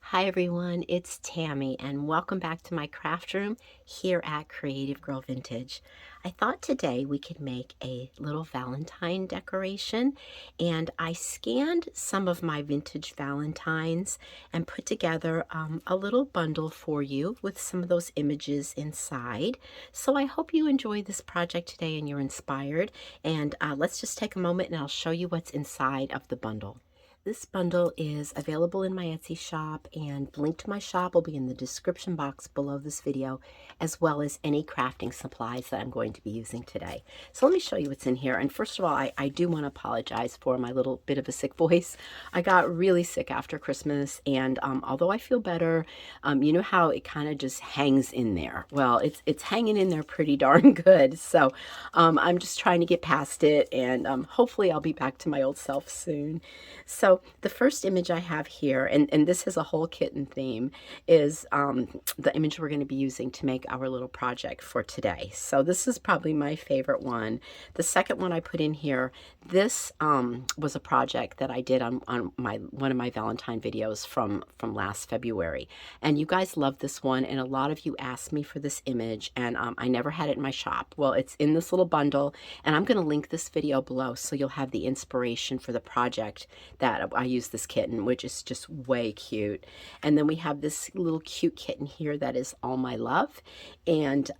Hi everyone, it's Tammy and welcome back to my craft room here at Creative Girl Vintage. I thought today we could make a little Valentine decoration, and I scanned some of my vintage Valentines and put together a little bundle for you with some of those images inside. So I hope you enjoy this project today and you're inspired, and let's just take a moment and I'll show you what's inside of the bundle. This bundle is available in my Etsy shop, and link to my shop will be in the description box below this video, as well as any crafting supplies that I'm going to be using today. So let me show you what's in here. And first of all, I do want to apologize for my little bit of a sick voice. I got really sick after Christmas, and although I feel better, you know how it kind of just hangs in there. Well, it's hanging in there pretty darn good. So I'm just trying to get past it, and hopefully I'll be back to my old self soon. So the first image I have here, and this is a whole kitten theme, is the image we're going to be using to make our little project for today. So this is probably my favorite one. The second one I put in here, this was a project that I did on one of my Valentine videos from last February. And you guys love this one, and a lot of you asked me for this image, and I never had it in my shop. Well, it's in this little bundle, and I'm going to link this video below so you'll have the inspiration for the project that I use this kitten, which is just way cute. And then we have this little cute kitten here that is All My Love. And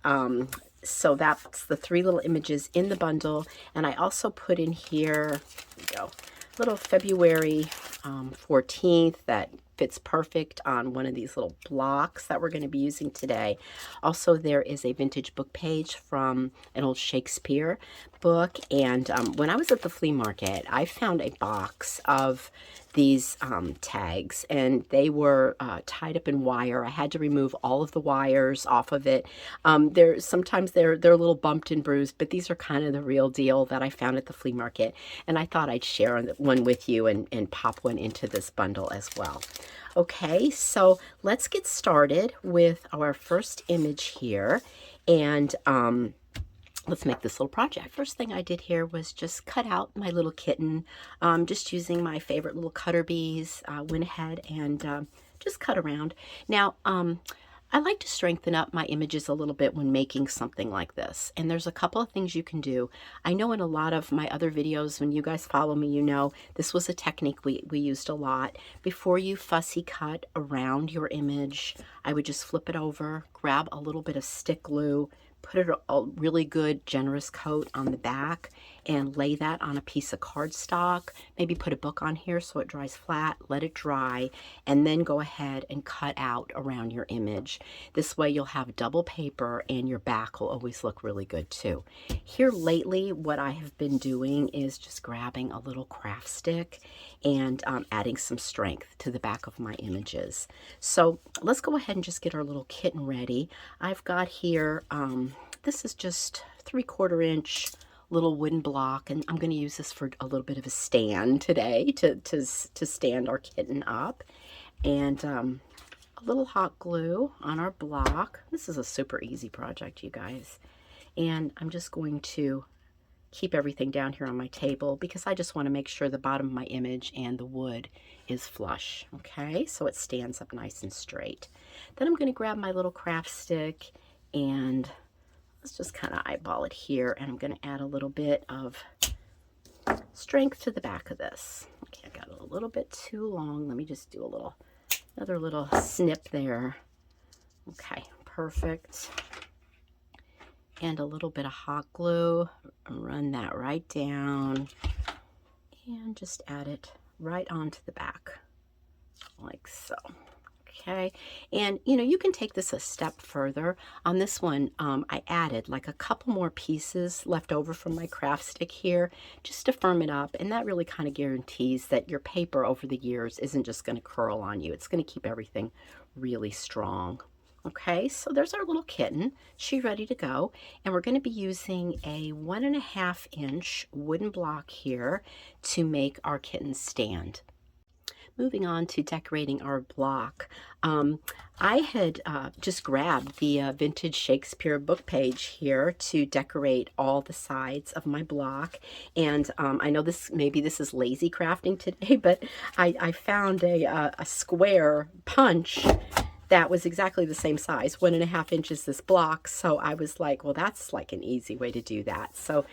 so that's the three little images in the bundle. And I also put in here, here we go, little February 14th that fits perfect on one of these little blocks that we're going to be using today. Also, there is a vintage book page from an old Shakespeare book, and when I was at the flea market, I found a box of these tags, and they were tied up in wire. I had to remove all of the wires off of it. Sometimes they're a little bumped and bruised, but these are kind of the real deal that I found at the flea market, and I thought I'd share one with you and pop one into this bundle as well. Okay, so let's get started with our first image here, and let's make this little project. First thing I did here was just cut out my little kitten, just using my favorite little cutter bees. Went ahead and just cut around. Now, I like to strengthen up my images a little bit when making something like this. And there's a couple of things you can do. I know in a lot of my other videos, when you guys follow me, you know this was a technique we used a lot. Before you fussy cut around your image, I would just flip it over, grab a little bit of stick glue, put a really good generous coat on the back, and lay that on a piece of cardstock. Maybe put a book on here so it dries flat, let it dry, and then go ahead and cut out around your image. This way you'll have double paper and your back will always look really good too. Here lately, what I have been doing is just grabbing a little craft stick and adding some strength to the back of my images. So let's go ahead and just get our little kitten ready. I've got here, this is just 3/4 inch little wooden block, and I'm going to use this for a little bit of a stand today to stand our kitten up. And a little hot glue on our block. This is a super easy project, you guys. And I'm just going to keep everything down here on my table because I just want to make sure the bottom of my image and the wood is flush. Okay, so it stands up nice and straight. Then I'm going to grab my little craft stick, and let's just kind of eyeball it here, and I'm going to add a little bit of strength to the back of this. Okay, I got it a little bit too long. Let me just do another little snip there. Okay, perfect. And a little bit of hot glue, run that right down, and just add it right onto the back, like so. Okay, and you know, you can take this a step further. On this one, I added like a couple more pieces left over from my craft stick here just to firm it up, and that really kind of guarantees that your paper over the years isn't just going to curl on you. It's going to keep everything really strong. Okay, so there's our little kitten. She's ready to go, and we're going to be using a 1.5 inch wooden block here to make our kitten stand. moving on to decorating our block. I had just grabbed the vintage Shakespeare book page here to decorate all the sides of my block. And I know maybe this is lazy crafting today, but I found a square punch that was exactly the same size, 1.5 inches this block. So I was like, well, that's like an easy way to do that. So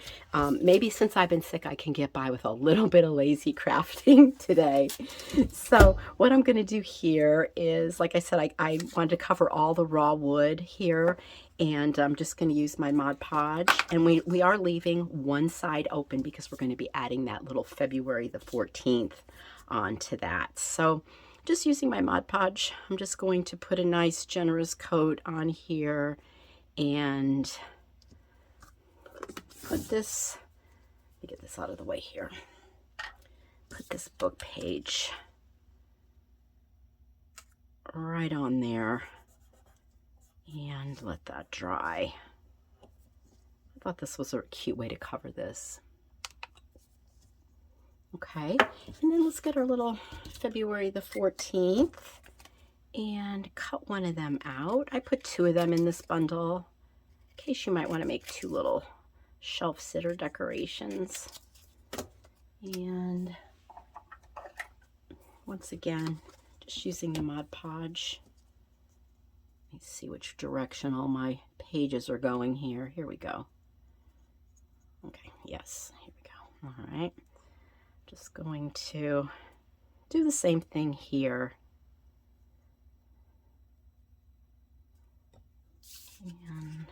maybe since I've been sick, I can get by with a little bit of lazy crafting today. So what I'm going to do here is, like I said, I wanted to cover all the raw wood here, and I'm just going to use my Mod Podge. And we are leaving one side open because we're going to be adding that little February the 14th onto that. So just using my Mod Podge, I'm just going to put a nice generous coat on here and put this, let me get this out of the way here, put this book page right on there and let that dry. I thought this was a cute way to cover this. Okay, and then let's get our little February the 14th and cut one of them out. I put 2 of them in this bundle in case you might want to make 2 little shelf sitter decorations. And once again, just using the Mod Podge. Let me see which direction all my pages are going here. Here we go. Okay, yes, here we go. All right. Just going to do the same thing here. And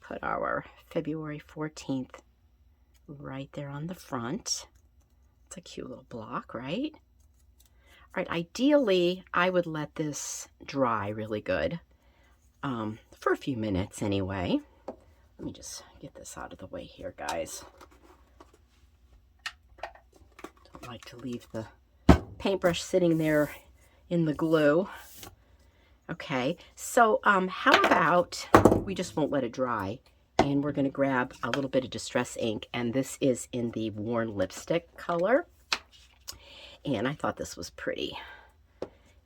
put our February 14th right there on the front. It's a cute little block, right? All right, ideally, I would let this dry really good for a few minutes anyway. Let me just get this out of the way here, guys. Like to leave the paintbrush sitting there in the glue. Okay, so how about we just won't let it dry, and we're going to grab a little bit of Distress ink, and this is in the Worn Lipstick color, and I thought this was pretty.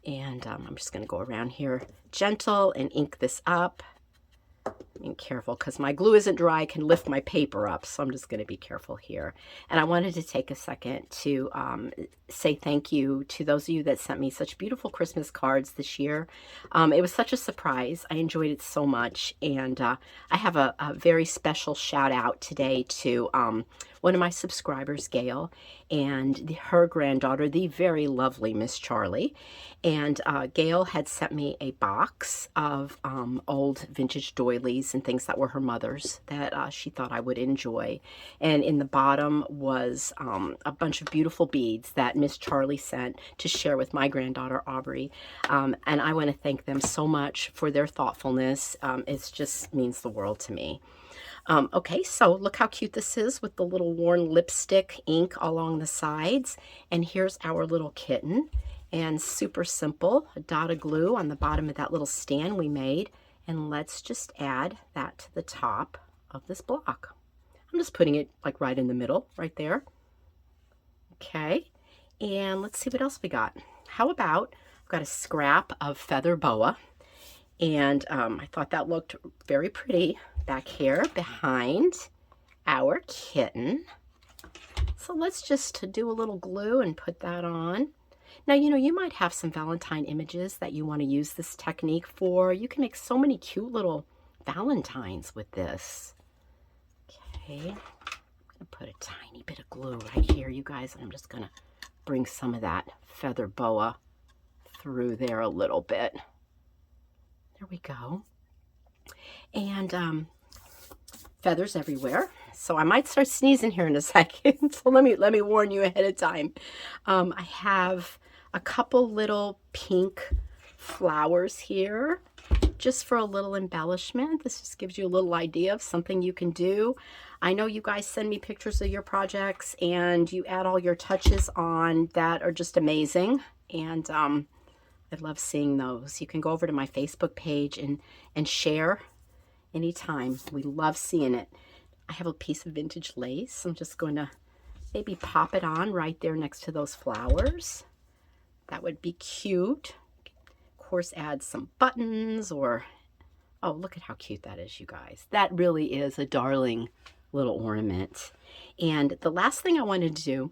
And I'm just going to go around here gentle and ink this up. Being careful because my glue isn't dry, I can lift my paper up, so I'm just going to be careful here. And I wanted to take a second to say thank you to those of you that sent me such beautiful Christmas cards this year. It was such a surprise. I enjoyed it so much, and I have a very special shout out today to one of my subscribers, Gail, and her granddaughter, the very lovely Miss Charlie. And Gail had sent me a box of old vintage doilies and things that were her mother's that she thought I would enjoy. And in the bottom was a bunch of beautiful beads that Miss Charlie sent to share with my granddaughter, Aubrey. And I want to thank them so much for their thoughtfulness. It just means the world to me. Okay, so look how cute this is with the little Worn Lipstick ink along the sides. And here's our little kitten. And super simple, a dot of glue on the bottom of that little stand we made. And let's just add that to the top of this block. I'm just putting it like right in the middle, right there. Okay, and let's see what else we got. How about, I've got a scrap of feather boa. And I thought that looked very pretty back here behind our kitten. So let's just do a little glue and put that on. Now, you know, you might have some Valentine images that you want to use this technique for. You can make so many cute little Valentines with this. Okay, I'm going to put a tiny bit of glue right here, you guys, and I'm just going to bring some of that feather boa through there a little bit. There we go. And feathers everywhere. So I might start sneezing here in a second. So let me warn you ahead of time. I have a couple little pink flowers here just for a little embellishment. This just gives you a little idea of something you can do. I know you guys send me pictures of your projects and you add all your touches on that are just amazing. And I love seeing those. You can go over to my Facebook page and share anytime. We love seeing it. I have a piece of vintage lace. I'm just going to maybe pop it on right there next to those flowers. That would be cute. Of course, add some buttons or, oh, look at how cute that is, you guys. That really is a darling little ornament. And the last thing I wanted to do,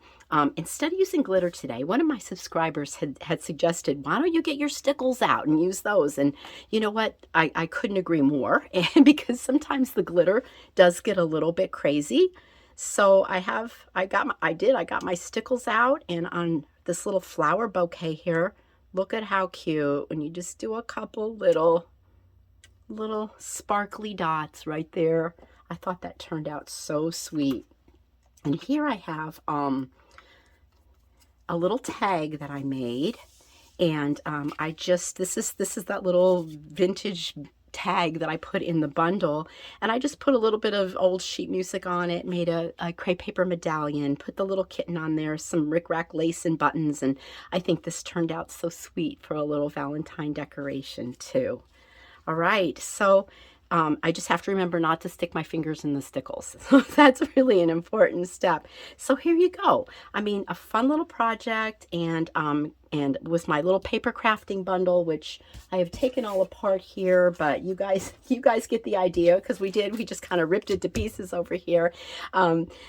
instead of using glitter today, one of my subscribers had suggested, why don't you get your stickles out and use those? And you know what? I couldn't agree more. And because sometimes the glitter does get a little bit crazy. So I got my stickles out, and on this little flower bouquet here, look at how cute. When you just do a couple little sparkly dots right there. I thought that turned out so sweet. And here I have a little tag that I made, and this is that little vintage tag that I put in the bundle, and I just put a little bit of old sheet music on it, made a crepe paper medallion, put the little kitten on there, some rickrack lace and buttons, and I think this turned out so sweet for a little Valentine decoration too. All right, so I just have to remember not to stick my fingers in the stickles. That's really an important step. So here you go. I mean, a fun little project, and with my little paper crafting bundle, which I have taken all apart here, but you guys get the idea, because we just kind of ripped it to pieces over here.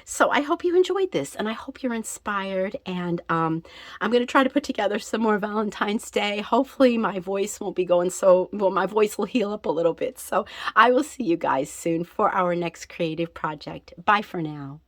So I hope you enjoyed this, and I hope you're inspired, and I'm going to try to put together some more Valentine's Day. Hopefully my voice won't be going so well. My voice will heal up a little bit. So I will see you guys soon for our next creative project. Bye for now.